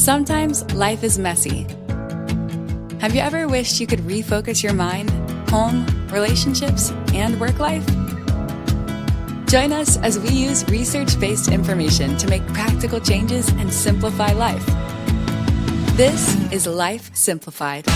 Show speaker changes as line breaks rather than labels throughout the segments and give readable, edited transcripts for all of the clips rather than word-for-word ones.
Sometimes life is messy. Have you ever wished you could refocus your mind, home, relationships, and work life? Join us as we use research-based information to make practical changes and simplify life. This is Life Simplified.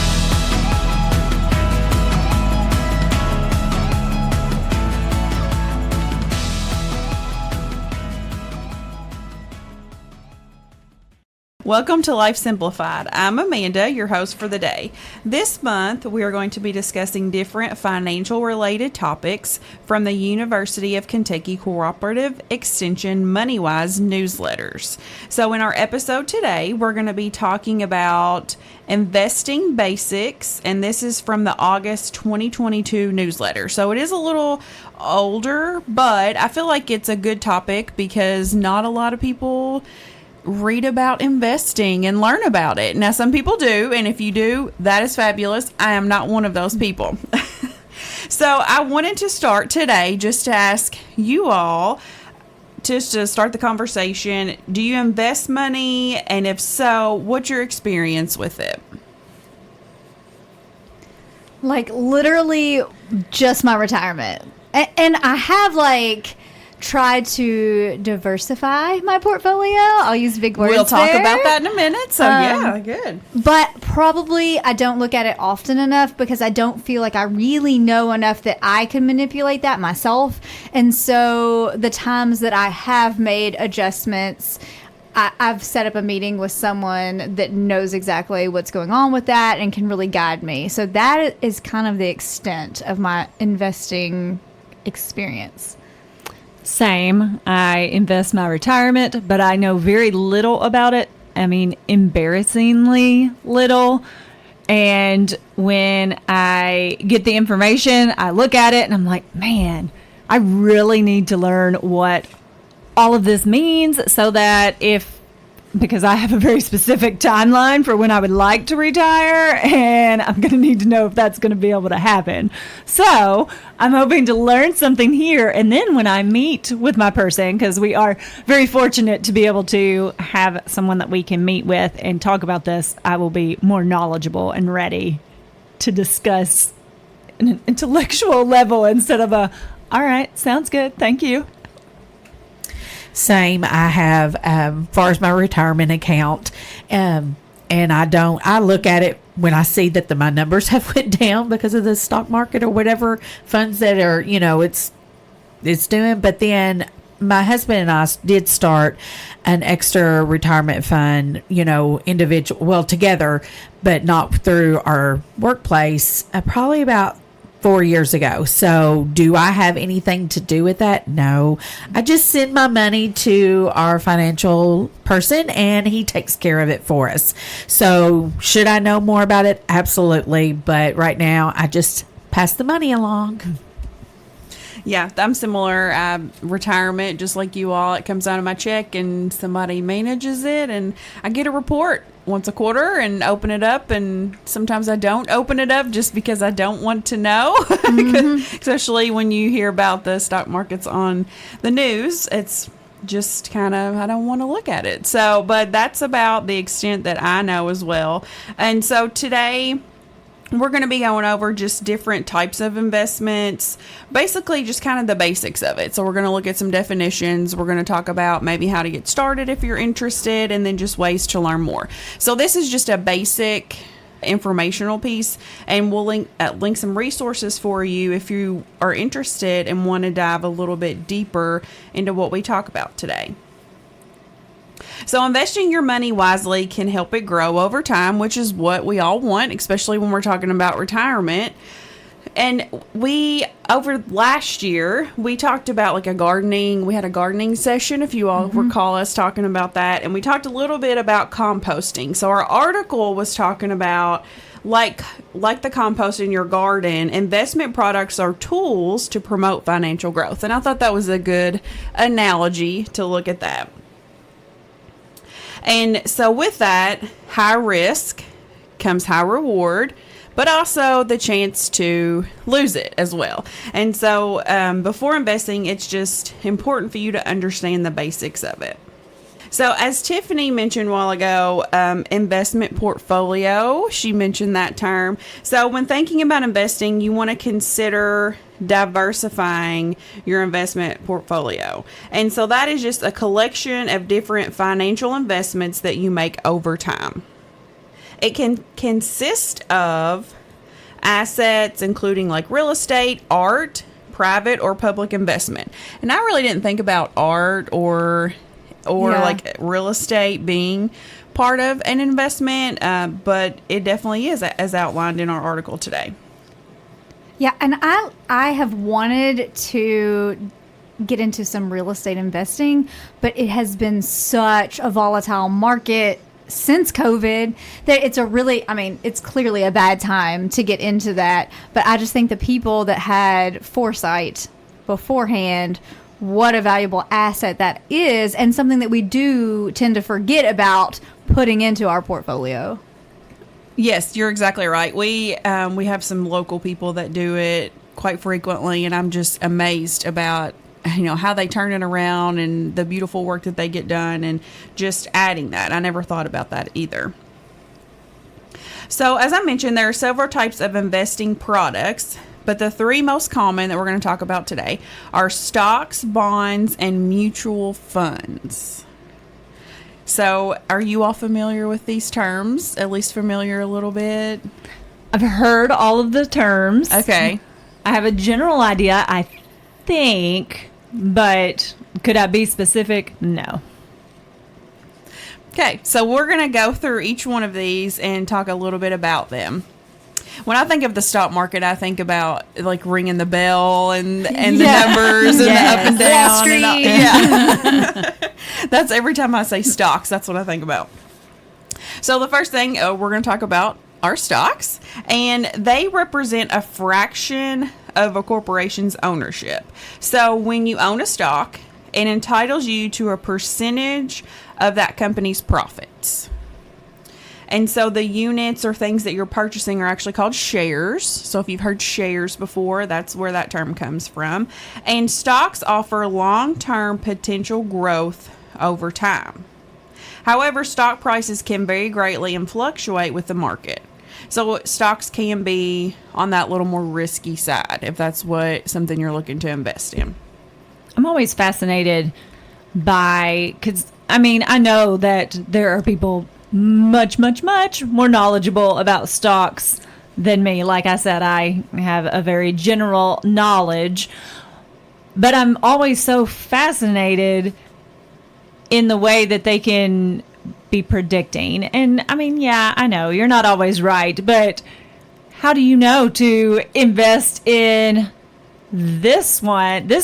Welcome to Life Simplified. I'm Amanda, your host for the day. This month, we are going to be discussing different financial-related topics from the University of Kentucky Cooperative Extension Moneywise newsletters. So in our episode today, we're going to be talking about investing basics, and this is from the August 2022 newsletter. So it is a little older, but I feel like it's a good topic because not a lot of people read about investing and learn about it. Now, some people do, and if you do, that is fabulous. I am not one of those people. So I wanted to start today just to ask you all, just to start the conversation, do you invest money? And if so, what's your experience with it?
Like literally just my retirement. And I have tried to diversify my portfolio. I'll use big words.
We'll talk
there.
about that in a minute. So yeah, good.
But probably I don't look at it often enough because I don't feel like I really know enough that I can manipulate that myself. And so the times that I have made adjustments, I've set up a meeting with someone that knows exactly what's going on with that and can really guide me. So that is kind of the extent of my investing experience.
Same. I invest my retirement, but I know very little about it. I mean, embarrassingly little. And when I get the information, I look at it and I'm like, man, I really need to learn what all of this means so that because I have a very specific timeline for when I would like to retire, and I'm going to need to know if that's going to be able to happen. So I'm hoping to learn something here. And then when I meet with my person, because we are very fortunate to be able to have someone that we can meet with and talk about this, I will be more knowledgeable and ready to discuss an intellectual level instead of all right, sounds good, thank you.
Same. I have, far as my retirement account, and I look at it when I see that my numbers have went down because of the stock market or whatever funds that are, it's doing. But then my husband and I did start an extra retirement fund, individual, together, but not through our workplace, probably about 4 years ago. So do I have anything to do with that? No. I just send my money to our financial person and he takes care of it for us. So should I know more about it? Absolutely. But right now I just pass the money along.
Yeah, I'm similar. Retirement, just like you all, it comes out of my check and somebody manages it, and I get a report once a quarter and open it up, and sometimes I don't open it up just because I don't want to know, especially when you hear about the stock markets on the news. It's just kind of, I don't want to look at it. So, but that's about the extent that I know as well. And so today, we're going to be going over just different types of investments, basically just kind of the basics of it. So we're going to look at some definitions. We're going to talk about maybe how to get started if you're interested, and then just ways to learn more. So this is just a basic informational piece, and we'll link some resources for you if you are interested and want to dive a little bit deeper into what we talk about today. So investing your money wisely can help it grow over time, which is what we all want, especially when we're talking about retirement. And over last year, we talked about we had a gardening session, if you all recall us talking about that. And we talked a little bit about composting. So our article was talking about like the compost in your garden, investment products are tools to promote financial growth. And I thought that was a good analogy to look at that. And so with that, high risk comes high reward, but also the chance to lose it as well. And so before investing, it's just important for you to understand the basics of it. So, as Tiffany mentioned a while ago, investment portfolio, she mentioned that term. So, when thinking about investing, you want to consider diversifying your investment portfolio. And so, that is just a collection of different financial investments that you make over time. It can consist of assets, including like real estate, art, private or public investment. And I really didn't think about art or like real estate being part of an investment, but it definitely is, as outlined in our article today.
Yeah, and I have wanted to get into some real estate investing, but it has been such a volatile market since COVID that it's clearly a bad time to get into that. But I just think the people that had foresight beforehand, what a valuable asset that is, and something that we do tend to forget about putting into our portfolio.
Yes, you're exactly right. We have some local people that do it quite frequently, and I'm just amazed about how they turn it around and the beautiful work that they get done, and just adding that. I never thought about that either. So, as I mentioned, there are several types of investing products. But the three most common that we're going to talk about today are stocks, bonds, and mutual funds. So, are you all familiar with these terms? At least familiar a little bit?
I've heard all of the terms.
Okay.
I have a general idea, I think, but could I be specific? No.
Okay, so we're going to go through each one of these and talk a little bit about them. When I think of the stock market, I think about like ringing the bell and the numbers and the up and down.
Wall Street.
Yeah. That's every time I say stocks, that's what I think about. So the first thing we're going to talk about are stocks, and they represent a fraction of a corporation's ownership. So when you own a stock, it entitles you to a percentage of that company's profits. And so the units or things that you're purchasing are actually called shares. So if you've heard shares before, that's where that term comes from. And stocks offer long-term potential growth over time. However, stock prices can vary greatly and fluctuate with the market. So stocks can be on that little more risky side if that's something you're looking to invest in.
I'm always fascinated by, because I know that there are people much, much, much more knowledgeable about stocks than me. Like I said, I have a very general knowledge, but I'm always so fascinated in the way that they can be predicting. And I know you're not always right, but how do you know to invest in this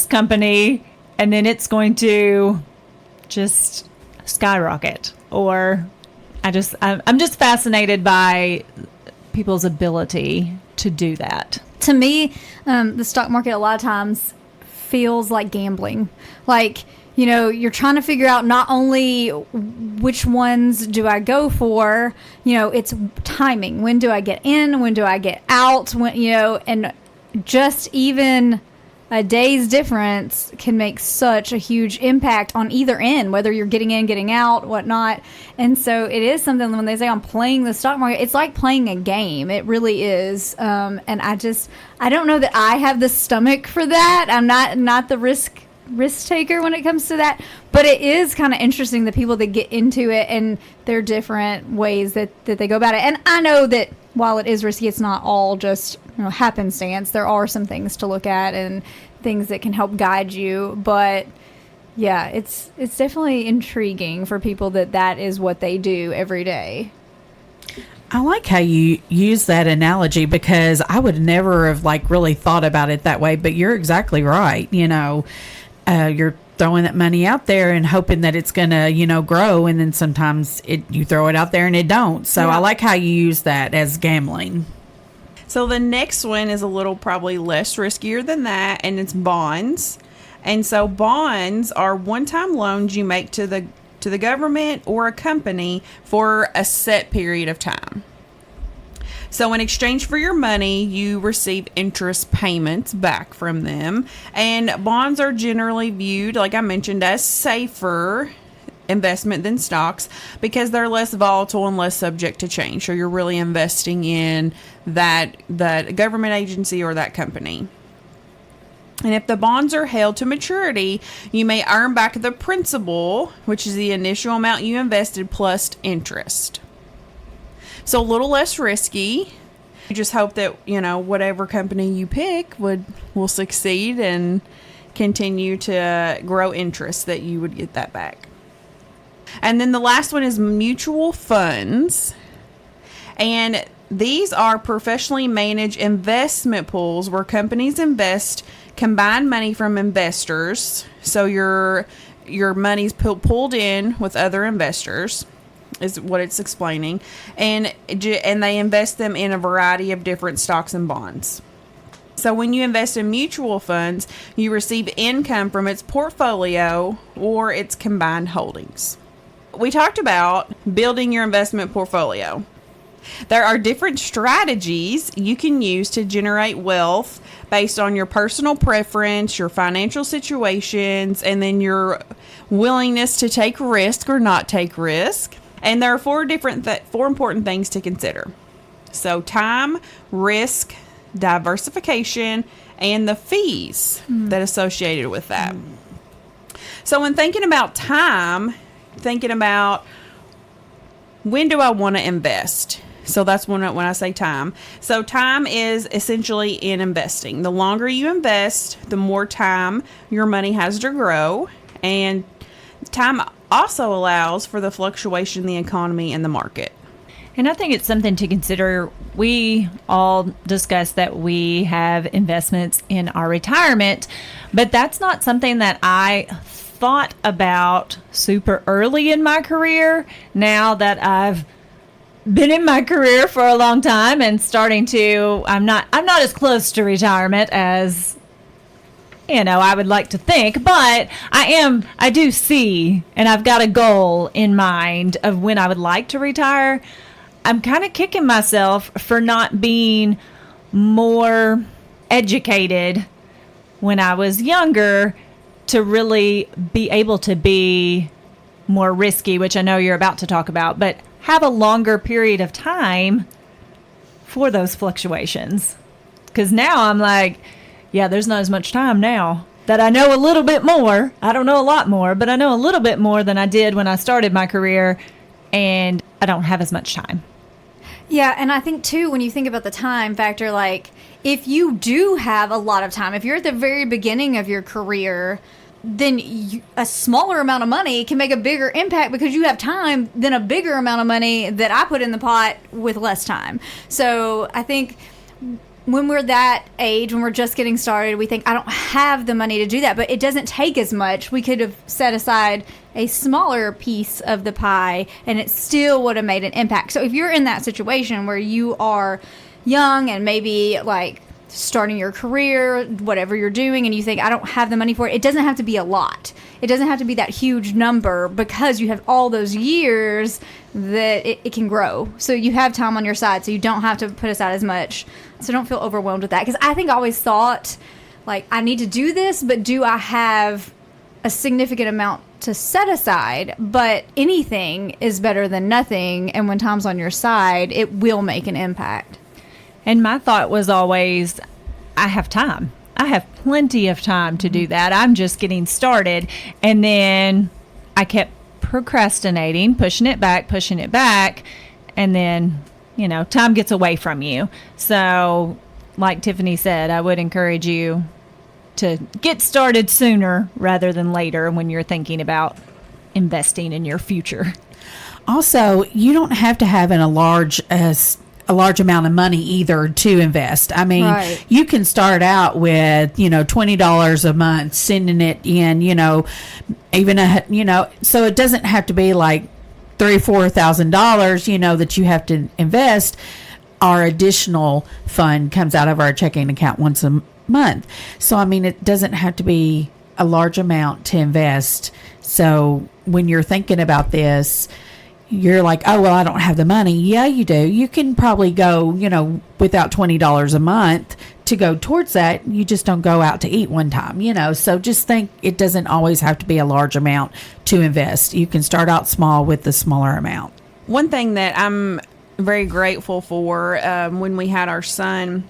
company, and then it's going to just skyrocket? Or I'm just fascinated by people's ability to do that.
To me, the stock market a lot of times feels like gambling. Like, you're trying to figure out not only which ones do I go for, it's timing. When do I get in? When do I get out? And just even a day's difference can make such a huge impact on either end, whether you're getting in, getting out, whatnot. And so it is something, when they say I'm playing the stock market, it's like playing a game. It really is. And I don't know that I have the stomach for that. I'm not the risk taker when it comes to that, but it is kind of interesting, the people that get into it and their different ways that they go about it. And I know that while it is risky, it's not all just happenstance. There are some things to look at and things that can help guide you, but yeah, it's definitely intriguing for people that is what they do every day.
I like how you use that analogy, because I would never have really thought about it that way, but you're exactly right. You're throwing that money out there and hoping that it's going to, grow. And then sometimes you throw it out there and it don't. So yeah. I like how you use that as gambling.
So the next one is a little probably less riskier than that, and it's bonds. And so bonds are one-time loans you make to the government or a company for a set period of time. So in exchange for your money, you receive interest payments back from them. And bonds are generally viewed, like I mentioned, as safer investment than stocks because they're less volatile and less subject to change. So you're really investing in that government agency or that company. And if the bonds are held to maturity, you may earn back the principal, which is the initial amount you invested plus interest. So a little less risky. You just hope that, whatever company you pick will succeed and continue to grow interest, that you would get that back. And then the last one is mutual funds. And these are professionally managed investment pools where companies invest combined money from investors. So your money's pulled in with other investors is what it's explaining. And they invest them in a variety of different stocks and bonds. So when you invest in mutual funds, you receive income from its portfolio or its combined holdings. We talked about building your investment portfolio. There are different strategies you can use to generate wealth based on your personal preference, your financial situations, and then your willingness to take risk or not take risk. And there are four important things to consider. So time, risk, diversification, and the fees that associated with that. So when thinking about time, thinking about when do I want to invest? So that's when I say time. So time is essentially in investing. The longer you invest, the more time your money has to grow. And time also allows for the fluctuation in the economy and the market.
And I think it's something to consider. We all discussed that we have investments in our retirement, but that's not something that I thought about super early in my career. Now that I've been in my career for a long time and I'm not as close to retirement as I would like to think, but I do see, and I've got a goal in mind of when I would like to retire. I'm kind of kicking myself for not being more educated when I was younger to really be able to be more risky, which I know you're about to talk about, but have a longer period of time for those fluctuations. Because now I'm like, yeah, there's not as much time now that I know a little bit more. I don't know a lot more, but I know a little bit more than I did when I started my career, and I don't have as much time.
Yeah, and I think, too, when you think about the time factor, like, if you do have a lot of time, if you're at the very beginning of your career, then a smaller amount of money can make a bigger impact because you have time than a bigger amount of money that I put in the pot with less time. So I think when we're that age, when we're just getting started, we think, I don't have the money to do that, but it doesn't take as much. We could have set aside a smaller piece of the pie and it still would have made an impact. So if you're in that situation where you are young and maybe like starting your career, whatever you're doing, and you think, I don't have the money for it, it doesn't have to be a lot. It doesn't have to be that huge number because you have all those years that it can grow. So you have time on your side, so you don't have to put aside as much. So don't feel overwhelmed with that. Because I think I always thought, like, I need to do this, but do I have a significant amount to set aside? But anything is better than nothing, and when time's on your side, it will make an impact.
And my thought was always, I have time. I have plenty of time to do that. I'm just getting started. And then I kept procrastinating, pushing it back. And then, time gets away from you. So, like Tiffany said, I would encourage you to get started sooner rather than later when you're thinking about investing in your future.
Also, you don't have to have a large amount of money either to invest. I mean,
Right.
You can start out with, $20 a month, sending it in, so it doesn't have to be like $3,000 or $4,000, that you have to invest. Our additional fund comes out of our checking account once a month. So, I mean, it doesn't have to be a large amount to invest. So when you're thinking about this, you're like, oh, well, I don't have the money. Yeah, you do. You can probably go, without $20 a month to go towards that. You just don't go out to eat one time, so just think it doesn't always have to be a large amount to invest. You can start out small with the smaller amount.
One thing that I'm very grateful for, when we had our son,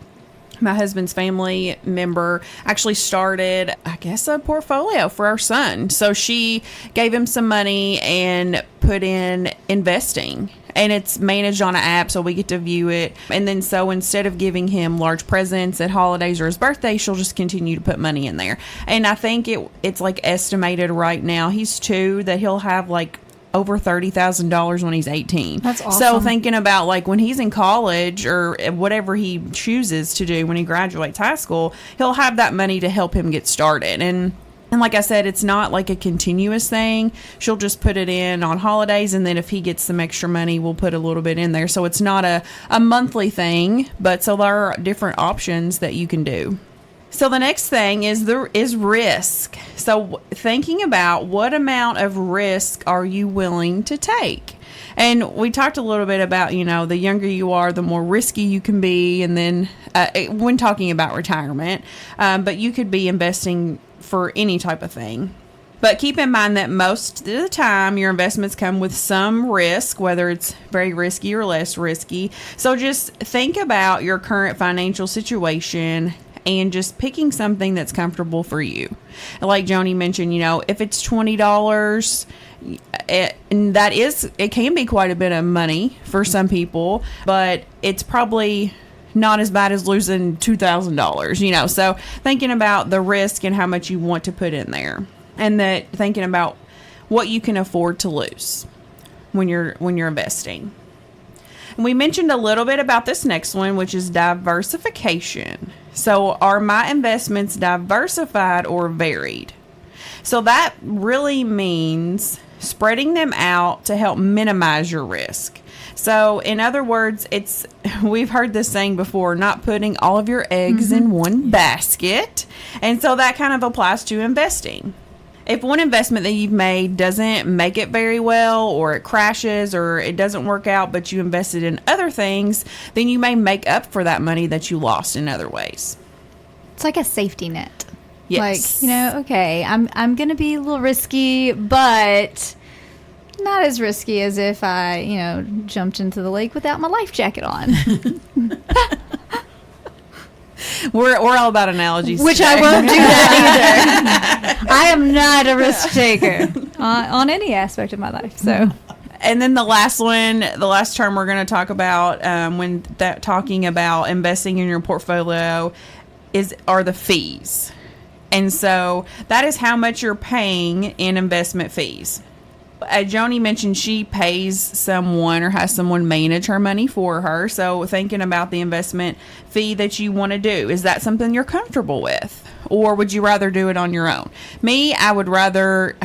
my husband's family member actually started, I guess, a portfolio for our son. So she gave him some money and put in investing. And it's managed on an app, so we get to view it. And then so instead of giving him large presents at holidays or his birthday, she'll just continue to put money in there. And I think it's like estimated right now, he's 2, that he'll have like over $30,000 when he's 18.
That's awesome.
So thinking about like when he's in college or whatever he chooses to do when he graduates high school, he'll have that money to help him get started. And like I said, it's not like a continuous thing. She'll just put it in on holidays, and then if he gets some extra money, we'll put a little bit in there. So it's not a monthly thing, but so there are different options that you can do. So the next thing is risk. So thinking about what amount of risk are you willing to take? And we talked a little bit about, the younger you are, the more risky you can be. And then when talking about retirement, but you could be investing for any type of thing. But keep in mind that most of the time your investments come with some risk, whether it's very risky or less risky. So just think about your current financial situation and just picking something that's comfortable for you. Like Joni mentioned, if it's $20, and it can be quite a bit of money for some people, but it's probably not as bad as losing $2,000, so thinking about the risk and how much you want to put in there, and that thinking about what you can afford to lose when you're investing. And we mentioned a little bit about this next one, which is diversification. So are my investments diversified or varied? So that really means spreading them out to help minimize your risk. So in other words, we've heard this saying before, not putting all of your eggs in one basket. And so that kind of applies to investing. If one investment that you've made doesn't make it very well, or it crashes, or it doesn't work out, but you invested in other things, then you may make up for that money that you lost in other ways.
It's like a safety net.
Yes.
Like, okay, I'm going to be a little risky, but not as risky as if I, jumped into the lake without my life jacket on.
We're all about analogies
Which
today.
I won't do that either. I am not a risk taker on any aspect of my life. So,
and then the last term we're going to talk about talking about investing in your portfolio are the fees. And so that is how much you're paying in investment fees. Joni mentioned she pays someone or has someone manage her money for her. So thinking about the investment fee that you want to do, is that something you're comfortable with? Or would you rather do it on your own? Me, I would rather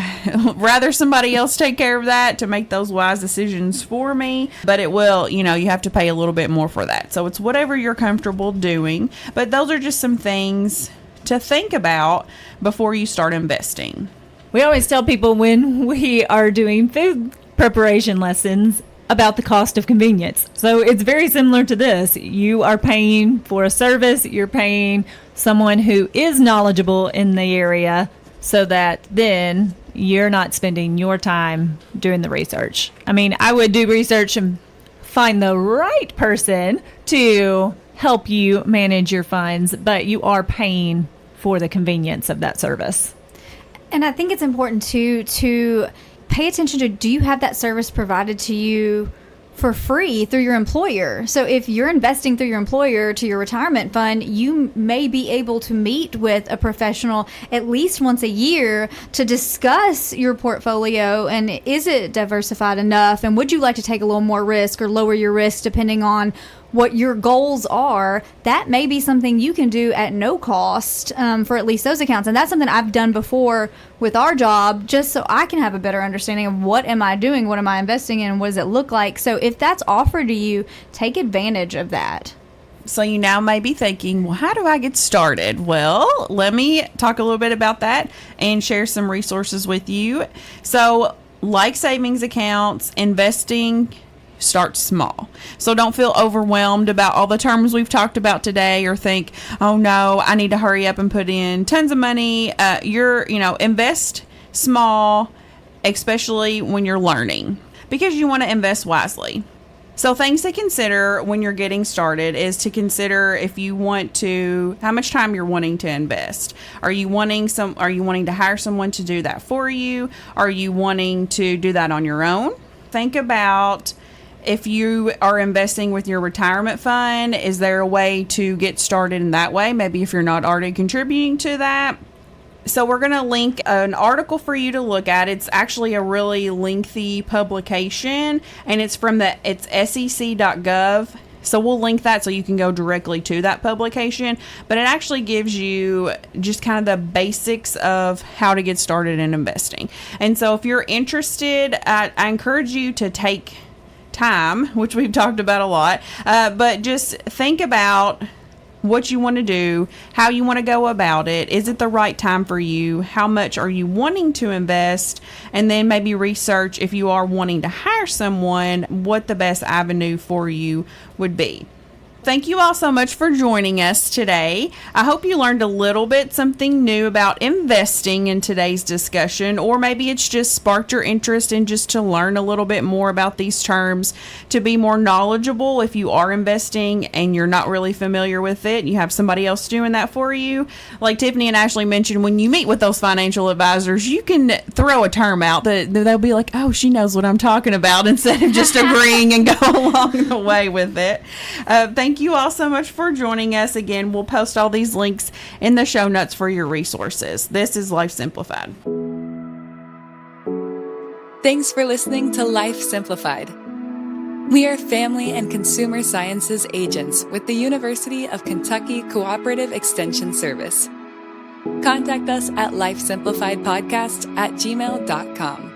somebody else take care of that to make those wise decisions for me. But it will, you have to pay a little bit more for that. So it's whatever you're comfortable doing. But those are just some things to think about before you start investing.
We always tell people when we are doing food preparation lessons about the cost of convenience. So it's very similar to this. You are paying for a service. You're paying someone who is knowledgeable in the area so that then you're not spending your time doing the research. I mean, I would do research and find the right person to help you manage your funds, but you are paying for the convenience of that service.
And I think it's important to pay attention to, do you have that service provided to you for free through your employer? So if you're investing through your employer to your retirement fund, you may be able to meet with a professional at least once a year to discuss your portfolio, and is it diversified enough, and would you like to take a little more risk or lower your risk depending on what your goals are. That may be something you can do at no cost for at least those accounts. And that's something I've done before with our job, just so I can have a better understanding of what am I doing, what am I investing in, what does it look like. So if that's offered to you, take advantage of that.
So you now may be thinking, well, how do I get started? Well, let me talk a little bit about that and share some resources with you. So like savings accounts, investing start small. So don't feel overwhelmed about all the terms we've talked about today, or think, oh no, I need to hurry up and put in tons of money. Invest small, especially when you're learning, because you want to invest wisely. So things to consider when you're getting started is to consider how much time you're wanting to invest. Are you wanting to hire someone to do that for you? Are you wanting to do that on your own? Think about, if you are investing with your retirement fund, is there a way to get started in that way? Maybe if you're not already contributing to that. So we're going to link an article for you to look at. It's actually a really lengthy publication, and it's sec.gov. So we'll link that so you can go directly to that publication. But it actually gives you just kind of the basics of how to get started in investing. And so if you're interested, I encourage you to take time, which we've talked about a lot, but just think about what you want to do, how you want to go about it. Is it the right time for you? How much are you wanting to invest? And then maybe research, if you are wanting to hire someone, what the best avenue for you would be. Thank you all so much for joining us today. I hope you learned a little bit something new about investing in today's discussion, or maybe it's just sparked your interest in just to learn a little bit more about these terms, to be more knowledgeable if you are investing and you're not really familiar with it. You have somebody else doing that for you. Like Tiffany and Ashley mentioned, when you meet with those financial advisors, you can throw a term out that they'll be like, oh, she knows what I'm talking about, instead of just agreeing and go along the way with it. Thank you all so much for joining us. Again, we'll post all these links in the show notes for your resources. This is Life Simplified.
Thanks for listening to Life Simplified. We are family and consumer sciences agents with the University of Kentucky Cooperative Extension Service. Contact us at lifesimplifiedpodcast@gmail.com.